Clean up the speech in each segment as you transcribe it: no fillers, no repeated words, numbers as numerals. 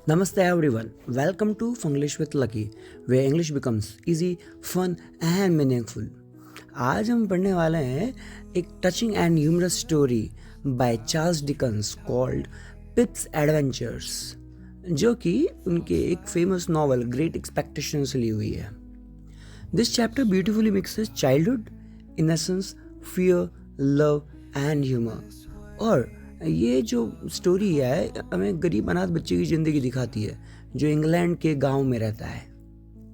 Namaste everyone. Welcome to Funglish with Lucky, where English becomes easy, fun and meaningful. आज हम पढ़ने वाले हैं एक touching and humorous story by Charles Dickens called Pip's adventures, जो कि उनके एक फेमस नॉवल ग्रेट एक्सपेक्टेशन से ली हुई है. This chapter beautifully mixes childhood, innocence, fear, love and humour. और ये जो स्टोरी है हमें गरीब अनाथ बच्चे की ज़िंदगी दिखाती है जो इंग्लैंड के गांव में रहता है,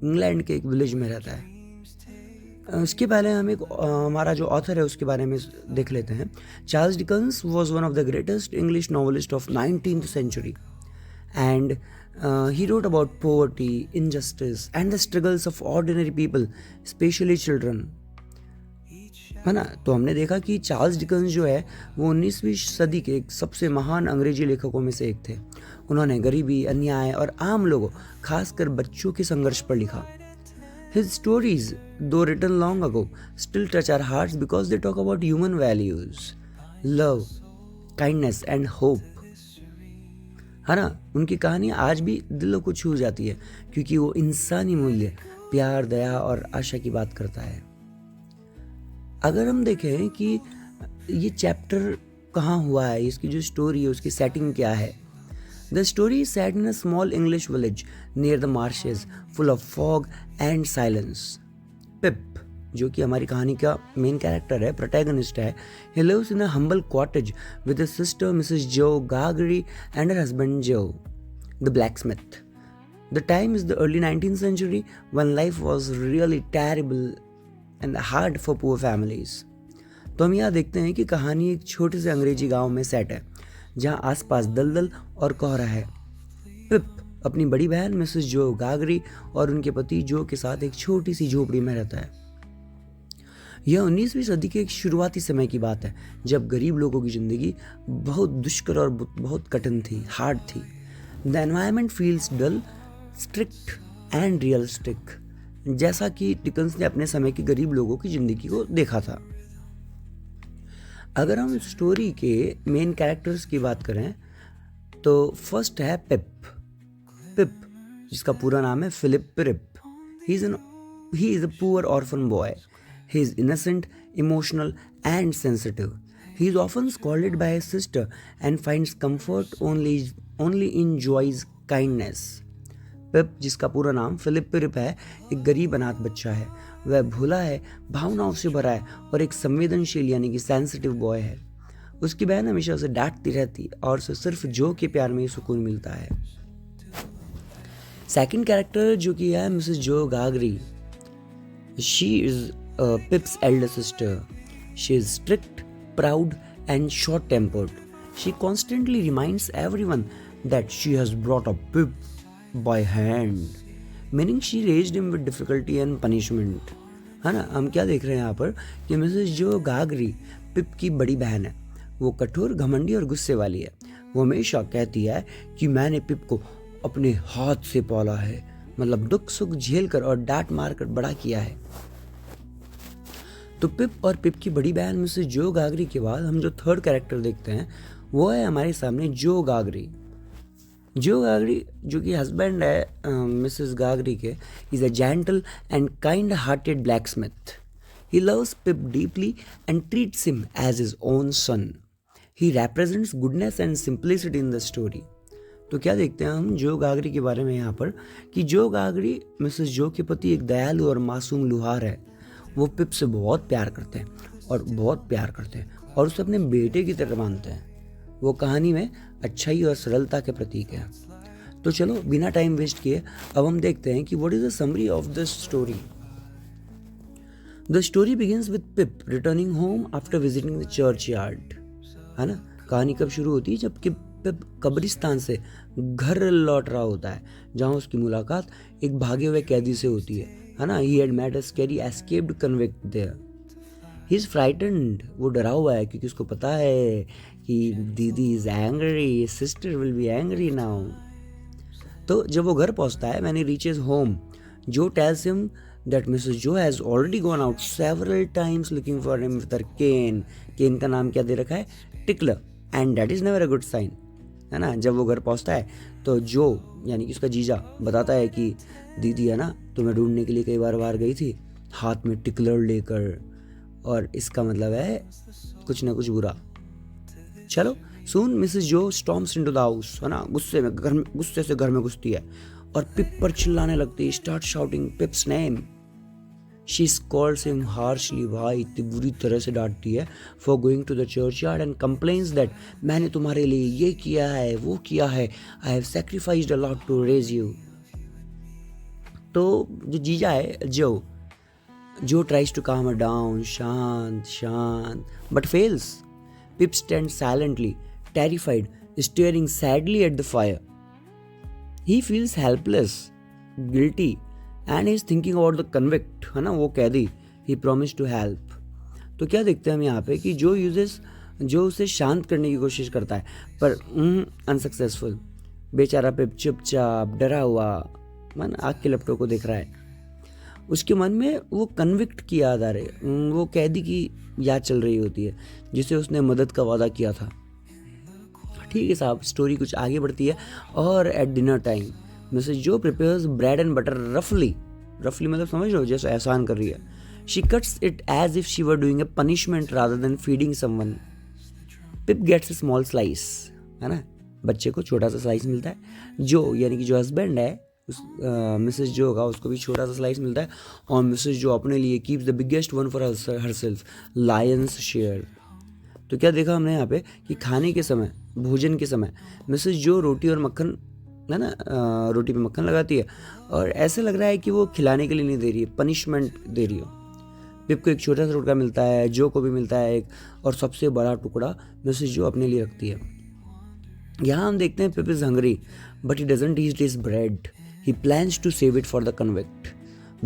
इंग्लैंड के एक विलेज में रहता है. उसके पहले हम एक हमारा जो ऑथर है उसके बारे में देख लेते हैं. Charles Dickens was one of the greatest English novelist of 19th century and he wrote about poverty, injustice and the struggles of ordinary people, especially children. है ना. तो हमने देखा कि चार्ल्स डिकन्स जो है वो 19वीं सदी के एक सबसे महान अंग्रेजी लेखकों में से एक थे. उन्होंने गरीबी, अन्याय और आम लोगों, खासकर बच्चों के संघर्ष पर लिखा. His stories, though written long ago, still touch our hearts because they talk about human values, love, kindness and hope. है ना. उनकी कहानी आज भी दिलों को छू जाती है क्योंकि वो इंसानी मूल्य, प्यार, दया और आशा की बात करता है. अगर हम देखें कि ये चैप्टर कहाँ हुआ है, इसकी जो स्टोरी है उसकी सेटिंग क्या है. The story is set in a small English village near the marshes full of fog and silence. Pip, जो कि हमारी कहानी का मेन कैरेक्टर है, प्रोटैगनिस्ट है, he lives in a humble cottage with his sister Mrs Joe Gargery and her husband Joe the blacksmith. The time is the early 19th century when life was really terrible and hard for poor families. तो हम यहाँ देखते हैं कि कहानी एक छोटे से अंग्रेजी गांव में सेट है जहाँ आसपास दलदल और कोहरा है. पिप अपनी बड़ी बहन मिसेस जो गागरी और उनके पति जो के साथ एक छोटी सी झोपड़ी में रहता है. यह 19वीं सदी के एक शुरुआती समय की बात है जब गरीब लोगों की जिंदगी बहुत दुष्कर और बहुत कठिन थी, हार्ड थी. The environment feels dull, strict and realistic, जैसा कि डिकन्स ने अपने समय के गरीब लोगों की जिंदगी को देखा था. अगर हम स्टोरी के मेन कैरेक्टर्स की बात करें तो फर्स्ट है पिप. पिप, जिसका पूरा नाम है Philip Pirrip. He is a poor orphan boy. He is innocent, emotional and sensitive. He is often scolded by his sister and finds comfort only in Joe's kindness. Pip, जिसका पूरा नाम फिलिप पिरिप है, एक गरीब अनाथ बच्चा है. वह भोला है, भावनाओं से भरा है और एक संवेदनशील यानी कि सेंसिटिव बॉय है. उसकी बहन हमेशा उसे डांटती रहती और उसे सिर्फ जो के प्यार में ही सुकून मिलता है. सेकंड कैरेक्टर जो कि है Mrs Joe Gargery. She is Pip's elder sister. She is strict, proud and short tempered. She constantly reminds everyone that she has brought up Pip by hand, meaning she raised him with difficulty and punishment. है ना. हम क्या देख रहे हैं यहाँ पर कि मिसेस जो गागरी पिप की बड़ी बहन है. वो कठोर, घमंडी और गुस्से वाली है. वो हमेशा कहती है कि मैंने पिप को अपने हाथ से पाला है, मतलब दुख सुख झेल कर और डांट मार कर बड़ा किया है. तो पिप और पिप की बड़ी बहन मिसेस जो गागरी के बाद हम जो थर्ड कैरेक्टर देखते हैं वो है हमारे सामने जो गागरी. जो गागरी, जो कि हस्बैंड है मिसेस गागरी के, is a gentle and kind hearted blacksmith. He loves Pip deeply and treats him as his own son. He represents goodness and simplicity in the story. तो क्या देखते हैं हम जो गागरी के बारे में यहाँ पर कि जो गागरी मिसेस जो के पति एक दयालु और मासूम लुहार है. वो पिप से बहुत प्यार करते हैं और उसे अपने बेटे की तरह मानते हैं. वो कहानी में अच्छाई और सरलता के प्रतीक है. तो चलो बिना टाइम वेस्ट किए अब हम देखते हैं कि what is the summary of this story. The story begins with pip returning home after visiting the church yard. है ना. कहानी कब शुरू होती है जबकि पिप कब्रिस्तान से घर लौट रहा होता है जहाँ उसकी मुलाकात एक भागे हुए कैदी से होती है ना. He had met a scary escaped convict there. He is frightened, वो डरा हुआ है क्योंकि उसको पता है कि दीदी is angry, sister will be angry now. तो जब वो घर पहुंचता है, when he reaches home, Joe tells him that Mrs Joe has already gone out several times looking for him with her cane. Cane का नाम क्या दे रखा है? Tickler. And that is never a good sign. है ना। जब वो घर पहुंचता है तो जो यानी कि उसका जीजा बताता है कि दीदी है ना तुम्हें ढूंढने के लिए कई बार बाहर गई थी, हाथ में टिकलर लेकर, और इसका मतलब है कुछ ना कुछ बुरा। चलो, सून मिसेस जो स्टॉर्म्स इनटू द हाउस, है ना, गुस्से से घर में घुसती है और पिप पर चिल्लाने लगती है, start shouting Pip's name. She scolds him harshly, भाई इतनी बुरी तरह से डांटती है, for going to the churchyard and complains that मैंने तुम्हारे लिए ये किया है वो किया है, I have sacrificed a lot to raise you. तो जो जीजा है Joe tries to calm her down, शांत, but fails. Pip stands silently, terrified, staring sadly at the fire. He feels helpless, guilty, and he is thinking about the convict, है ना, वो कैदी, he promised to help. तो क्या देखते हैं हम यहाँ पे कि जो उसे शांत करने की कोशिश करता है पर अनसक्सेसफुल। बेचारा पिप चुपचाप डरा हुआ मन आग के लपटों को देख रहा है। उसके मन में वो कन्विक्ट की याद आ रही है, वो कैदी की याद चल रही होती है जिसे उसने मदद का वादा किया था। ठीक है साहब, स्टोरी कुछ आगे बढ़ती है और at dinner time Mrs Joe prepares bread and butter रफली मतलब समझ लो जैसे एहसान कर रही है। She cuts it as if she were doing a punishment rather than feeding someone. Pip gets a small slice, है ना, बच्चे को छोटा सा स्लाइस मिलता है। जो यानी कि जो हस्बैंड है मिसेस जो का, उसको भी छोटा सा स्लाइस मिलता है और मिसेस जो अपने लिए keeps the biggest one for herself, Lions share. तो क्या देखा हमने यहाँ पे कि खाने के समय, भोजन के समय मिसेस जो रोटी और मक्खन, है ना, रोटी पे मक्खन लगाती है और ऐसे लग रहा है कि वो खिलाने के लिए नहीं दे रही है, पनिशमेंट दे रही हो। पिप को एक छोटा सा टुकड़ा मिलता है, जो को भी मिलता है एक, और सबसे बड़ा टुकड़ा मिसेस जो अपने लिए रखती है। यहाँ हम देखते हैं Pip is hungry but he doesn't eat his bread. He plans to save it for the convict.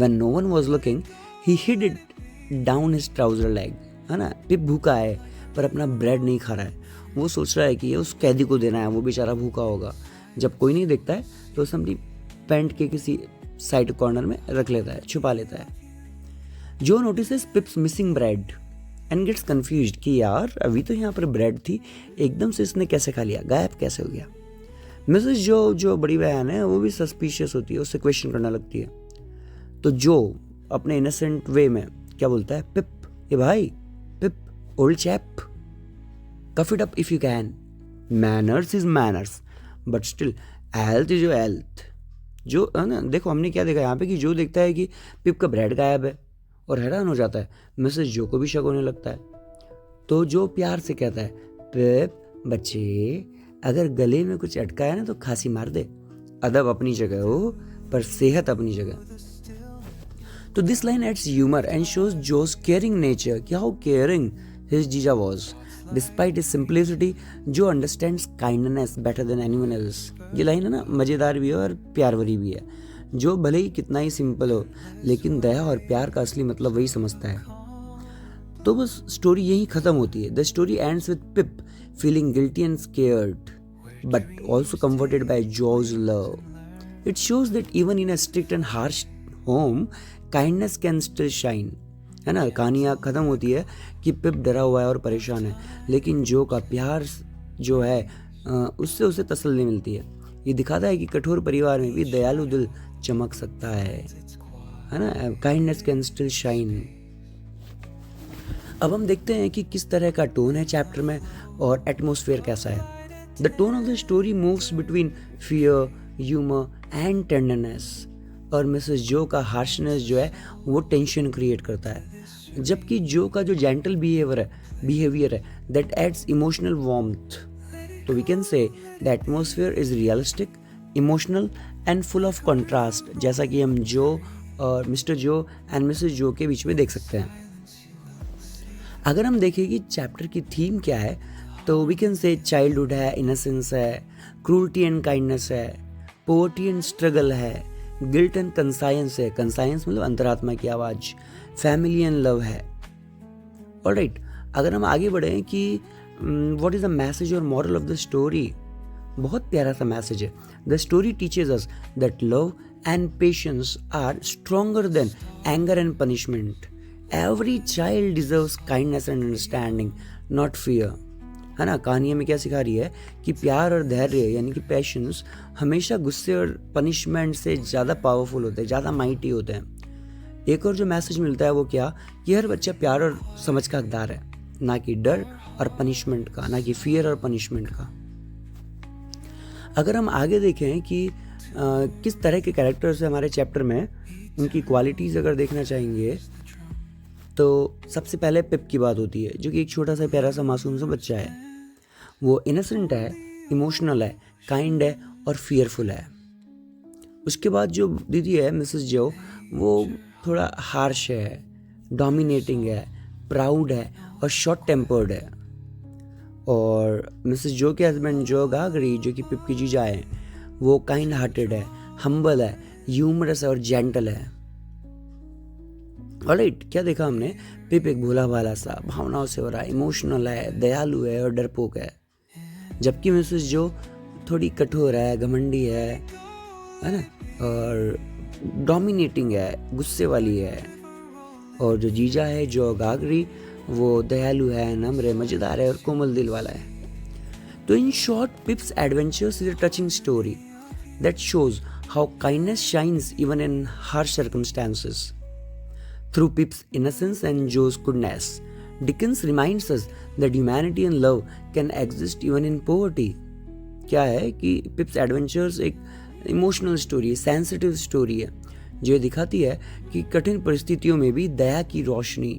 When no one was looking, he hid it down his trouser leg. है ना, पिप भूखा है पर अपना ब्रेड नहीं खा रहा है। वो सोच रहा है कि ये उस कैदी को देना है, वो बेचारा भूखा होगा। जब कोई नहीं देखता है तो उसे अपनी पैंट के किसी साइड कॉर्नर में रख लेता है, छुपा लेता है। Joe notices Pip's missing bread and gets confused कि यार अभी तो यहाँ पर ब्रेड थी, एकदम से इसने कैसे खा लिया, गायब कैसे हो गया। मिसेस जो बड़ी बहन है वो भी सस्पिशियस होती है, उससे क्वेश्चन करने लगती है। तो जो अपने इनोसेंट वे में क्या बोलता है, पिप, ए भाई Pip, old chap, cough it up if you can, manners is manners but still health is your health. जो है ना, देखो हमने क्या देखा यहाँ पे कि जो देखता है कि पिप का ब्रेड गायब है और हैरान हो जाता है, मिसेस जो को भी शक होने लगता है। तो जो प्यार से कहता है, पिप बच्चे अगर गले में कुछ अटका है ना तो खांसी मार दे, अदब अपनी जगह हो पर सेहत अपनी जगह। तो this line adds humour and shows Joe's caring nature, कि हाउ केयरिंग हिज जीजा was despite his simplicity. Joe understands kindness better than anyone else. ये लाइन है ना, मजेदार भी है और प्यार भरी भी है। जो भले ही कितना ही सिंपल हो लेकिन दया और प्यार का असली मतलब वही समझता है। तो बस स्टोरी यही खत्म होती है। The story ends with pip feeling guilty and scared, but also comforted by Joe's love. It shows that even in a strict and harsh home, kindness can still shine. है ना, कहानियाँ खत्म होती है कि पिप डरा हुआ है और परेशान है, लेकिन जो का प्यार जो है उससे उसे तसल्ली मिलती है। ये दिखाता है कि कठोर परिवार में भी दयालु दिल चमक सकता है ना, काइंडनेस कैन स्टिल शाइन। अब हम देखते हैं कि किस तरह का टोन है चैप्टर में और एटमॉस्फेयर कैसा है। The tone of the story moves between fear, humour and tenderness. और मिसेस जो का हार्शनेस जो है वो टेंशन क्रिएट करता है, जबकि जो का जो जेंटल बिहेवियर है दैट एड्स इमोशनल वार्मथ। तो we can say the atmosphere is realistic, emotional and full of contrast, जैसा कि हम जो और मिस्टर जो एंड मिसेस जो के बीच में देख सकते हैं। अगर हम देखें कि चैप्टर की थीम क्या है तो वी कैन से चाइल्डहुड है, इनोसेंस है, क्रूल्टी एंड काइंडनेस है, पोवर्टी एंड स्ट्रगल है, गिल्ट एंड कंसाइंस है, कंसाइंस मतलब अंतरात्मा की आवाज़, फैमिली एंड लव है। ऑलराइट, अगर हम आगे बढ़ें कि व्हाट इज़ द मैसेज और मॉरल ऑफ द स्टोरी, बहुत प्यारा सा मैसेज है। The story teaches us that love and patience are stronger than anger and punishment. Every child deserves kindness and understanding, not fear. है ना। कहानी हमें क्या सिखा रही है कि प्यार और धैर्य यानी कि पैशंस हमेशा गुस्से और पनिशमेंट से ज़्यादा पावरफुल होते हैं, ज़्यादा माइटी होते हैं। एक और जो मैसेज मिलता है वो क्या, कि हर बच्चा प्यार और समझ का हकदार है, ना कि डर और पनिशमेंट का, ना कि फियर और पनिशमेंट का। अगर हम आगे देखें कि किस तरह के कैरेक्टर्स है हमारे चैप्टर में, उनकी क्वालिटीज़ अगर देखना चाहेंगे तो सबसे पहले पिप की बात होती है, जो कि एक छोटा सा प्यारा सा मासूम सा बच्चा है। वो इनोसेंट है, इमोशनल है, काइंड है और फियरफुल है। उसके बाद जो दीदी है मिसेस जो, वो थोड़ा हार्श है, डोमिनेटिंग है, प्राउड है और शॉर्ट टेम्पर्ड है। और मिसेस जो के हस्बैंड जो गागरी, जो कि पिप की जीजा है, वो काइंड हार्टेड है, हम्बल है, ह्यूमरस और जेंटल है। ऑलराइट, क्या देखा हमने, पिप एक भोला भाला सा, भावनाओं से हो रहा है, इमोशनल है, दयालु है और डरपोक है। जबकि मिसेस जो थोड़ी कठोर है, घमंडी है ना, और डोमिनेटिंग है, गुस्से वाली है। और जो जीजा है जो गागरी, वो दयालु है, नम्र है, मजेदार है और कोमल दिल वाला है। तो in short, पिप्स adventures is a touching story that shows how kindness shines even in harsh circumstances. Through Pip's innocence and Joe's goodness, Dickens reminds us that humanity and love can exist even in poverty. क्या है कि पिप्स adventures एक emotional story है, sensitive story है, जो दिखाती है कि कठिन परिस्थितियों में भी दया की रोशनी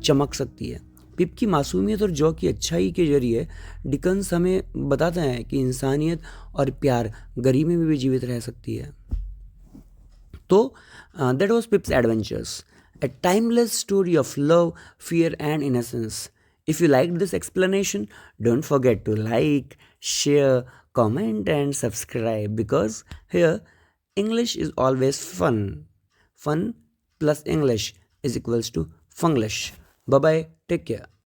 चमक सकती है। पिप की मासूमियत और जॉ की अच्छाई के जरिए डिकन्स हमें बताते हैं कि इंसानियत और प्यार गरीबी में भी जीवित रह सकती है। तो that was पिप्स adventures, a timeless story of love, fear and innocence. If you liked this explanation, don't forget to like, share, comment and subscribe, because here English is always fun. Fun plus English is equals to Funglish. Bye bye, take care.